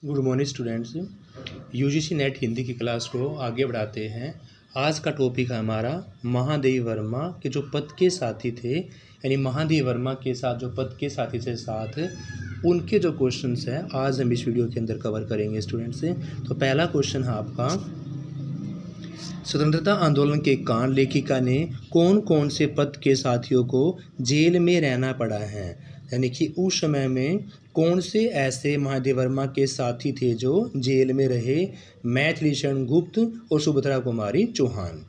Good morning students. UGC net Hindi की class को आगे बढ़ाते हैं। आज का टॉपिक है हमारा महादेव वर्मा के जो पद के साथी थे, यानी महादेव वर्मा के साथ जो पद के साथी से साथ उनके जो क्वेश्चंस हैं आज हम इस वीडियो के अंदर कवर करेंगे स्टूडेंट्स। तो पहला क्वेश्चन है आपका, स्वतंत्रता आंदोलन के कांड लेखिका ने कौन कौन से पद के साथियों को जेल में रहना पड़ा है, यानी कि उस समय में कौन से ऐसे महादेव वर्मा के साथी थे जो जेल में रहे। मैथिलीशरण गुप्त और सुभद्रा कुमारी चौहान।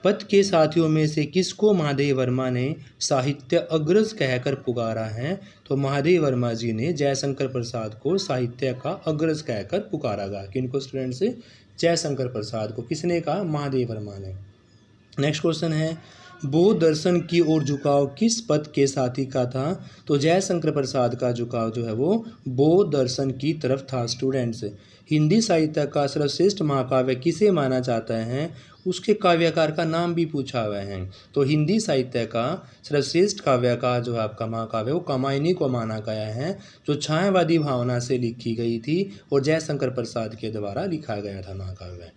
पद के साथियों में से किसको महादेव वर्मा ने साहित्य अग्रज कहकर पुकारा है? तो महादेव वर्मा जी ने जयशंकर प्रसाद को साहित्य का अग्रज कहकर पुकारा गया। किनको स्टूडेंट्स? जयशंकर प्रसाद को। किसने कहा? महादेव वर्मा ने। नेक्स्ट क्वेश्चन है, बौद्ध दर्शन की ओर झुकाव किस पद के साथी का था? तो जयशंकर प्रसाद का झुकाव जो है वो बौद्ध दर्शन की तरफ था स्टूडेंट्स। हिंदी साहित्य का सर्वश्रेष्ठ महाकाव्य किसे माना जाता है? उसके काव्यकार का नाम भी पूछा हुआ है। तो हिंदी साहित्य का सर्वश्रेष्ठ काव्यकार जो है आपका महाकाव्य वो कामायनी को माना गया है, जो छायावादी भावना से लिखी गई थी और जयशंकर प्रसाद के द्वारा लिखा गया था महाकाव्य।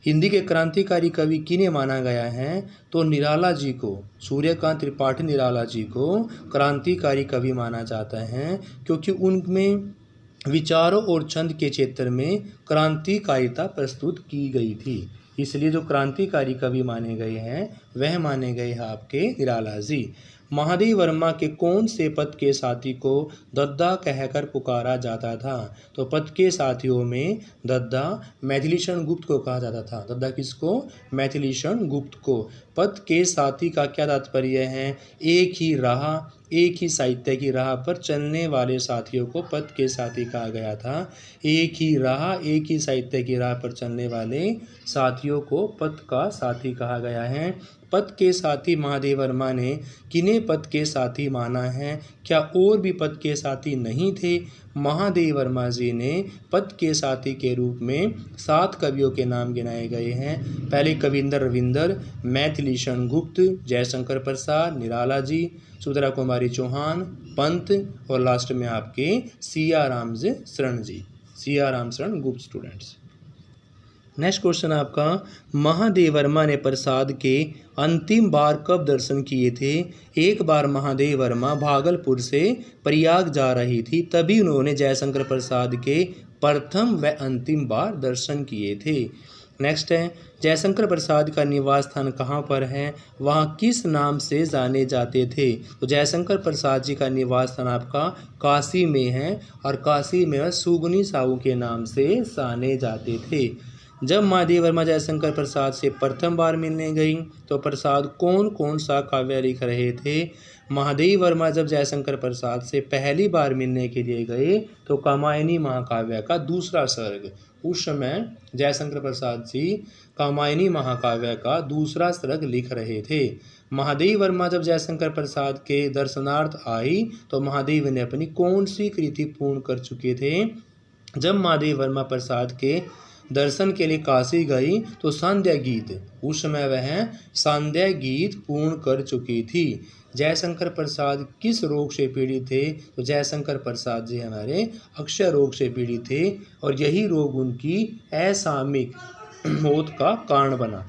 हिंदी के क्रांतिकारी कवि किन्हें माना गया है? तो निराला जी को, सूर्यकांत त्रिपाठी निराला जी को क्रांतिकारी कवि माना जाता है, क्योंकि उनमें विचारों और छंद के क्षेत्र में क्रांतिकारिता प्रस्तुत की गई थी। इसलिए जो क्रांतिकारी कवि माने गए हैं वह माने गए हैं आपके निराला जी। महादेव वर्मा के कौन से पद के साथी को दद्दा कहकर पुकारा जाता था? तो पद के साथियों में दद्दा मैथिलीशरण गुप्त को कहा जाता था। दद्दा किसको? मैथिलीशरण गुप्त को। पद के साथी का क्या तात्पर्य है? एक ही राह, एक ही साहित्य की राह पर चलने वाले साथियों को पद के साथी कहा गया था। एक ही राह, एक ही साहित्य की राह पर चलने वाले साथियों को पद का साथी कहा गया है। पद के साथी महादेव वर्मा ने किन्हें पद के साथी माना है? क्या और भी पद के साथी नहीं थे? महादेव वर्मा जी ने पद के साथी के रूप में 7 कवियों के नाम गिनाए गए हैं। पहले कविंदर रविंदर, मैथिलीशरण गुप्त, जयशंकर प्रसाद, निराला जी, सुभद्रा कुमारी चौहान, पंत और लास्ट में आपके सियाराम शरण जी, Siyaram Sharan Gupt students. Next question आपका, महादेव वर्मा ने प्रसाद के अंतिम बार कब दर्शन किए थे? एक बार महादेव वर्मा भागलपुर से प्रयाग जा रही थी, तभी उन्होंने जयशंकर प्रसाद के प्रथम व अंतिम बार दर्शन किए थे। नेक्स्ट है, जयशंकर प्रसाद का निवास स्थान कहाँ पर है? वहाँ किस नाम से जाने जाते थे? तो जयशंकर प्रसाद जी का निवास स्थान आपका काशी में है और काशी में वह सुगनी साहू के नाम से जाने जाते थे। जब महादेव वर्मा जयशंकर प्रसाद से प्रथम बार मिलने गई तो प्रसाद कौन कौन सा काव्य लिख रहे थे? महादेव वर्मा जब जयशंकर प्रसाद से पहली बार मिलने के लिए गए तो कामायनी महाकाव्य का दूसरा सर्ग, उस समय जयशंकर प्रसाद जी कामायनी महाकाव्य का दूसरा सर्ग लिख रहे थे। महादेव वर्मा जब जयशंकर प्रसाद के दर्शनार्थ आई तो महादेव ने अपनी कौन सी कृति पूर्ण कर चुके थे? जब महादेव वर्मा प्रसाद के दर्शन के लिए काशी गई तो सांध्या गीत, उस समय वह सांध्या गीत पूर्ण कर चुकी थी। जयशंकर प्रसाद किस रोग से पीड़ित थे? तो जयशंकर प्रसाद जी हमारे अक्षय रोग से पीड़ित थे और यही रोग उनकी असामयिक मौत का कारण बना।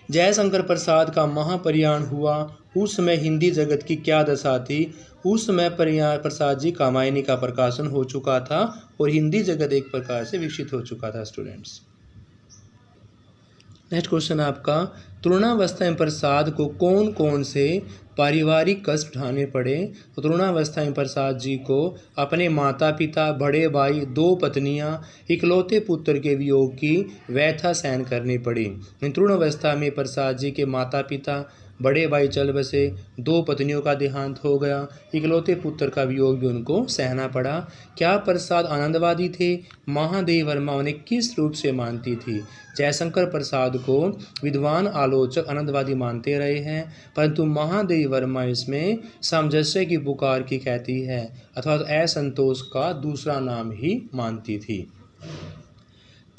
जयशंकर प्रसाद का महापरियाण हुआ उस समय हिंदी जगत की क्या दशा थी? उस समय प्रसाद जी कामायनी का प्रकाशन हो चुका था और हिंदी जगत एक प्रकार से विकसित हो चुका था स्टूडेंट्स। नेक्स्ट क्वेश्चन आपका, तरुणावस्था में प्रसाद को कौन कौन से पारिवारिक कष्ट उठाने पड़े? तो तरुणावस्था में प्रसाद जी को अपने माता पिता, बड़े भाई, 2 पत्नियां, इकलौते पुत्र के वियोग की व्यथा सहन करनी पड़ी। तरुणावस्था में प्रसाद जी के माता पिता, बड़े भाई चल बसे, 2 पत्नियों का देहांत हो गया, इकलौते पुत्र का वियोग भी उनको सहना पड़ा। क्या प्रसाद आनंदवादी थे? महादेव वर्मा उन्हें किस रूप से मानती थी? जयशंकर प्रसाद को विद्वान आलोचक आनंदवादी मानते रहे हैं, परंतु महादेव वर्मा इसमें सामंजस्य की पुकार की कहती है अथवा असंतोष का दूसरा नाम ही मानती थी।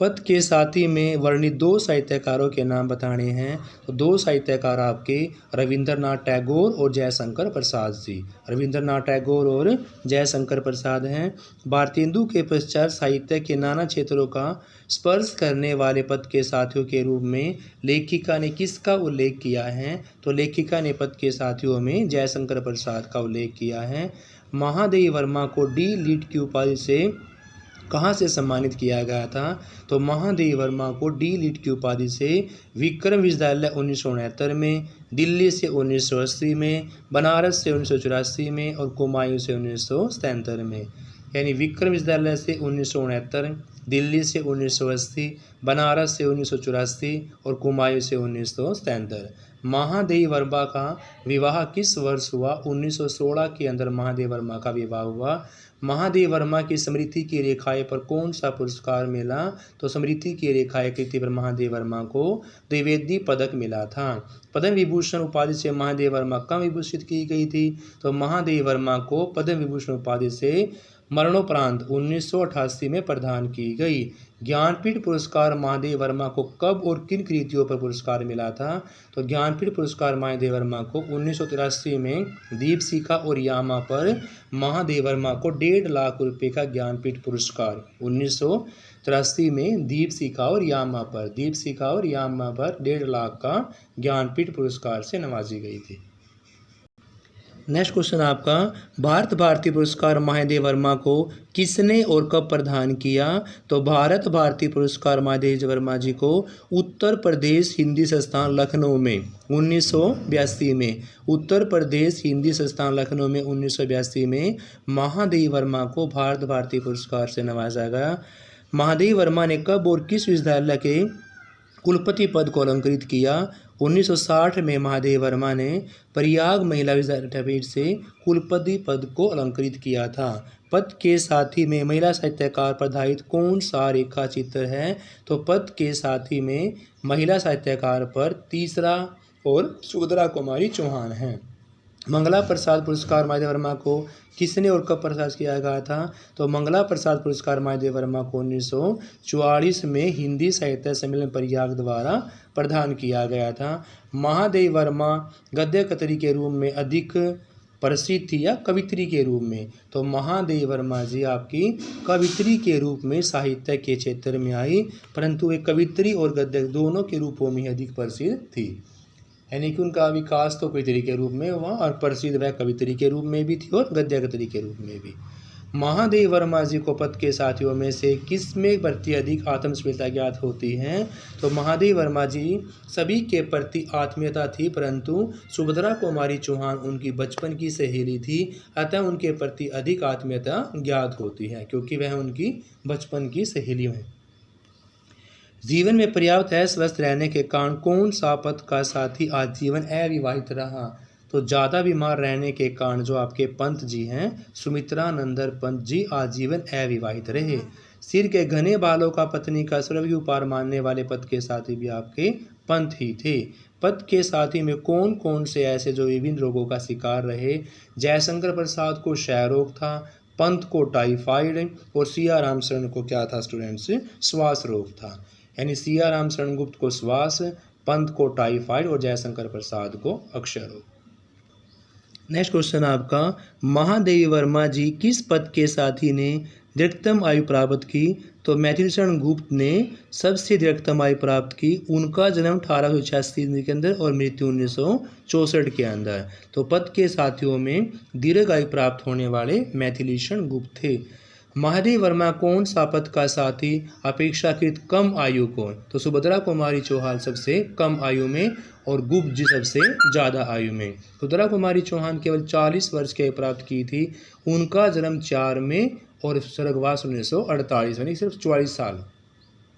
पद के साथी में वर्णित दो साहित्यकारों के नाम बताने हैं। तो दो साहित्यकार आपके रविंद्रनाथ टैगोर और जयशंकर प्रसाद जी। रविंद्रनाथ टैगोर और जयशंकर प्रसाद हैं। भारतेंदु के पश्चात साहित्य के नाना क्षेत्रों का स्पर्श करने वाले पद के साथियों के रूप में लेखिका ने किसका उल्लेख किया है? तो लेखिका ने पद के साथियों में जयशंकर प्रसाद का उल्लेख किया है। महादेवी वर्मा को डी लिट की उपाधि से कहाँ से सम्मानित किया गया था? तो महादेवी वर्मा को डी लिट की उपाधि से विक्रम विश्वविद्यालय 1969 में, दिल्ली से 1980 में, बनारस से 1984 में और कुमायूं से 1977 में। यानी विक्रम विश्वविद्यालय से 1969, दिल्ली से 1980, बनारस से 1984 और कुमायूं से 1977। महादेवी वर्मा का विवाह किस वर्ष हुआ? 1916 के अंदर महादेवी वर्मा का विवाह हुआ। महादेवी वर्मा की स्मृति की रेखाएं पर कौन सा पुरस्कार मिला? तो स्मृति की रेखाएं कृति पर महादेवी वर्मा को द्विवेदी पदक मिला था। पद्म विभूषण उपाधि से महादेवी वर्मा कब विभूषित की गई थी? तो महादेवी वर्मा को पद्म विभूषण उपाधि से मरणोपरांत 1988 में प्रदान की गई। ज्ञानपीठ पुरस्कार महादेवी वर्मा को कब और किन कृतियों पर पुरस्कार मिला था? तो ज्ञानपीठ पुरस्कार महादेवी वर्मा को 1983 में दीपशिखा और यामा पर महादेवी वर्मा को 1.5 लाख रुपए का ज्ञानपीठ पुरस्कार 1983 में दीपशिखा और यामा पर 1.5 लाख का ज्ञानपीठ पुरस्कार से नवाजी गई थी। नेक्स्ट क्वेश्चन आपका, भारत भारती पुरस्कार महादेवी वर्मा को किसने और कब प्रदान किया? तो भारत भारती पुरस्कार महादेवी वर्मा जी को उत्तर प्रदेश हिंदी संस्थान लखनऊ में 1982 में, उत्तर प्रदेश हिंदी संस्थान लखनऊ में 1982 में महादेवी वर्मा को भारत भारती पुरस्कार से नवाजा गया। महादेवी वर्मा ने कब और किस विश्वविद्यालय के कुलपति पद को अलंकृत किया? 1960 में महादेवी वर्मा ने प्रयाग महिला विद्यापीठ से कुलपति पद को अलंकृत किया था। पद के साथी में महिला साहित्यकार पर आधारित कौन सा रेखा चित्र है? तो पद के साथी में महिला साहित्यकार पर तीसरा और सुभद्रा कुमारी चौहान हैं। मंगला प्रसाद पुरस्कार महादेवी वर्मा को किसने और कब प्रदान किया गया था? तो मंगला प्रसाद पुरस्कार महादेवी वर्मा को 1944 में हिंदी साहित्य सम्मेलन प्रयाग द्वारा प्रदान किया गया था। महादेवी वर्मा गद्य कतरी के रूप में अधिक प्रसिद्ध थी या कवित्री के रूप में? तो महादेवी वर्मा जी आपकी कवित्री के रूप में साहित्य के क्षेत्र में आई, परंतु वे कवित्री और गद्य दोनों के रूपों में अधिक प्रसिद्ध थी। यानी कि उनका विकास तो कवित्री के रूप में हुआ और प्रसिद्ध वह कवित्री के रूप में भी थी और गद्य कतरी के रूप में भी। महादेवी वर्मा जी को पद के साथियों में से किस में प्रति अधिक आत्मस्मिता ज्ञात होती है? तो महादेवी वर्मा जी सभी के प्रति आत्मीयता थी, परंतु सुभद्रा कुमारी चौहान उनकी बचपन की सहेली थी, अतः उनके प्रति अधिक आत्मीयता ज्ञात होती है क्योंकि वह उनकी बचपन की सहेली है। जीवन में पर्याप्त स्वस्थ रहने के कारण कौन सा पद का साथी आजीवन अविवाहित रहा? तो ज़्यादा बीमार रहने के कारण जो आपके पंत जी हैं सुमित्रा नंदन पंत जी आजीवन अविवाहित रहे। सिर के घने बालों का पत्नी का स्वर्गीय उपहार मानने वाले पद के साथी भी आपके पंत ही थे। पद के साथी में कौन कौन से ऐसे जो विभिन्न रोगों का शिकार रहे? जयशंकर प्रसाद को क्षय रोग था, पंत को टाइफाइड और सिया राम शरण को क्या था स्टूडेंट्स? श्वास रोग था। यानी सिया राम शरण गुप्त को श्वास, पंत को टाइफाइड और जयशंकर प्रसाद को अक्षय रोग। नेक्स्ट क्वेश्चन आपका, महादेवी वर्मा जी किस पद के साथी ने दीर्घतम आयु प्राप्त की? तो मैथिलीशरण गुप्त ने सबसे दीर्घतम आयु प्राप्त की। उनका जन्म 1886 के अंदर और मृत्यु 1964 के अंदर। तो पद के साथियों में दीर्घ आयु प्राप्त होने वाले मैथिलीशरण गुप्त थे। महादेवी वर्मा कौन सा पद का साथी अपेक्षाकृत कम आयु को? तो सुभद्रा कुमारी चौहान सबसे कम आयु में और गुप्त जी सबसे ज़्यादा आयु में। सुभद्रा कुमारी चौहान केवल 40 वर्ष की आयु प्राप्त की थी। उनका जन्म 4 में और स्वर्गवास 1948 यानी सिर्फ 44 साल।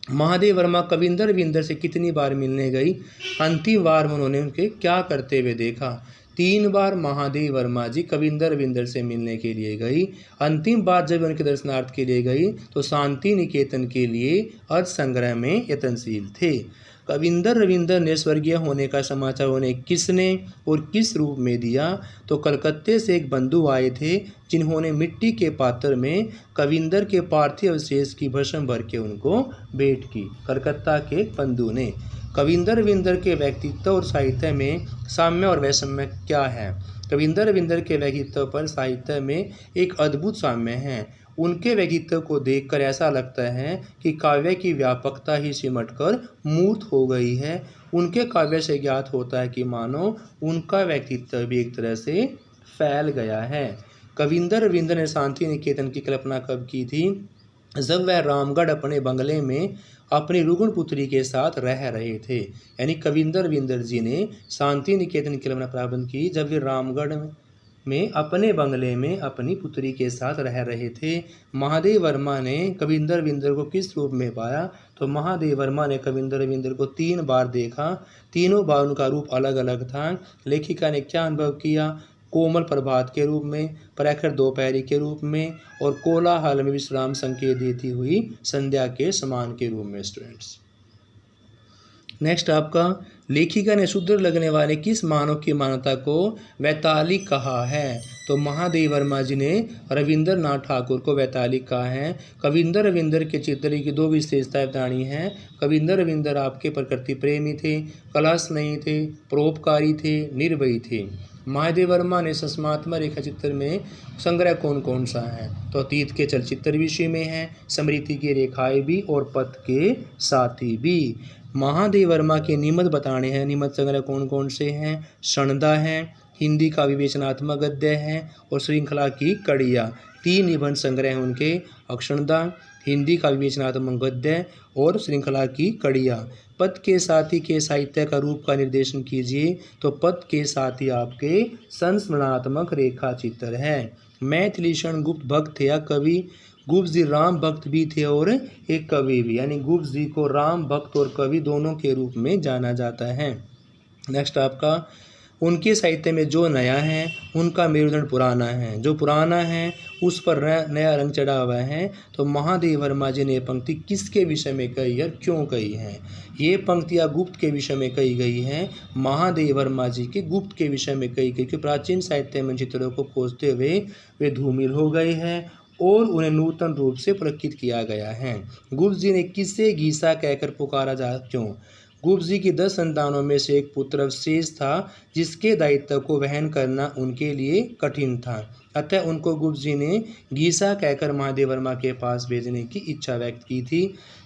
महादेवी वर्मा कविंदर विंदर से कितनी बार मिलने गई? अंतिम बार उन्होंने उनके क्या करते हुए देखा? 3 बार महादेवी वर्मा जी कविंदर विंदर से मिलने के लिए गई। अंतिम बार जब उनके दर्शनार्थ के लिए गई तो शांति निकेतन के लिए अर्थ संग्रह में यत्नशील थे। कविंदर रविंदर ने स्वर्गीय होने का समाचार उन्हें किसने और किस रूप में दिया? तो कलकत्ते से एक बंधु आए थे जिन्होंने मिट्टी के पात्र में कविंदर के पार्थिव अवशेष की भस्म भर के उनको भेंट की। कलकत्ता के बंधु ने। कविंदर रविंदर के व्यक्तित्व और साहित्य में साम्य और वैषम्य क्या है? कविंदर रविंदर के व्यक्तित्व पर साहित्य में एक अद्भुत साम्य है। उनके व्यक्तित्व को देखकर ऐसा लगता है कि काव्य की व्यापकता ही सिमटकर मूर्त हो गई है। उनके काव्य से ज्ञात होता है कि मानो उनका व्यक्तित्व भी एक तरह से फैल गया है। कविंदर रविंदर ने शांति निकेतन की कल्पना कब की थी? जब वह रामगढ़ अपने बंगले में अपनी रुग्ण पुत्री के साथ रह रहे थे। यानी कविंदर रविंदर जी ने शांति निकेतन की कल्पना प्रारंभ की जब वे रामगढ़ में अपने बंगले में अपनी पुत्री के साथ रह रहे थे। महादेव वर्मा ने कविंदर रविंदर को किस रूप में पाया? तो महादेव वर्मा ने कविंदर रविंदर को 3 बार देखा। तीनों बार उनका रूप अलग अलग था। लेखिका ने क्या अनुभव किया? कोमल प्रभात के रूप में, प्रखर दोपहरी के रूप में और कोलाहल में विश्राम संकेत देती हुई संध्या के समान के रूप में। स्टूडेंट्स, नेक्स्ट आपका, लेखिका ने शूद्र लगने वाले किस मानव की मान्यता को वैतालिक कहा है? तो महादेव वर्मा जी ने रविंद्रनाथ ठाकुर को वैतालिक कहा है। कविंदर रविंदर के चित्र की 2 विशेषताएं बतानी हैं। कविंदर रविंदर आपके प्रकृति प्रेमी थे, कला स्नेही थे, परोपकारी थे, निर्भयी थे। महादेव वर्मा ने संस्मयात्मक रेखा चित्र में संग्रह कौन कौन सा है? तो अतीत के चलचित्र विषय में है, स्मृति की रेखाएं भी और पथ के साथी भी। महादेव वर्मा के निबंध बताने हैं। निबंध संग्रह कौन कौन से हैं? क्षणदा है, हिंदी का विवेचनात्मक गद्य है और श्रृंखला की कड़ियाँ। 3 निबंध संग्रह हैं उनके, अक्षणदा, हिंदी का विवेचनात्मक गद्य और श्रृंखला की कड़ियाँ। पद के साथी के साहित्य का रूप का निर्देशन कीजिए। तो पद के साथी आपके संस्मरणात्मक रेखा चित्र है। मैथिलीशरण गुप्त भक्त थे या कवि? गुप्त जी राम भक्त भी थे और एक कवि भी, यानी गुप्त जी को राम भक्त और कवि दोनों के रूप में जाना जाता है। नेक्स्ट आपका, उनके साहित्य में जो नया है उनका मेरुदंड पुराना है, जो पुराना है उस पर नया रंग चढ़ा हुआ है। तो महादेव वर्मा जी ने पंक्ति किसके विषय में कही है, क्यों कही है? ये पंक्तियाँ गुप्त के विषय में कही गई हैं। महादेव वर्मा जी के गुप्त के विषय में कही गई, क्योंकि प्राचीन साहित्य में चित्रों को खोजते हुए वे धूमिल हो गए हैं और उन्हें नूतन रूप से प्रकृत किया गया है। गुप्त जी ने किसे गीसा कहकर पुकारा जा, क्यों? गुप्त जी की 10 संतानों में से एक पुत्र अवशेष था जिसके दायित्व को वहन करना उनके लिए कठिन था। अतः उनको गुप्त जी ने गीसा कहकर महादेव वर्मा के पास भेजने की इच्छा व्यक्त की थी।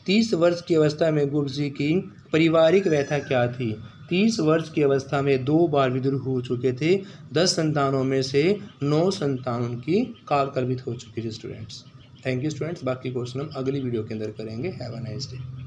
30 वर्ष की अवस्था में गुप्त जी की पारिवारिक व्यथा क्या थी? 30 वर्ष की अवस्था में 2 बार विद्रोह हो चुके थे। 10 संतानों में से 9 संतान उनकी काल कल्पित हो चुकी थी। Students, thank you students. बाकी क्वेश्चन हम अगली वीडियो के अंदर करेंगे। Have a nice day.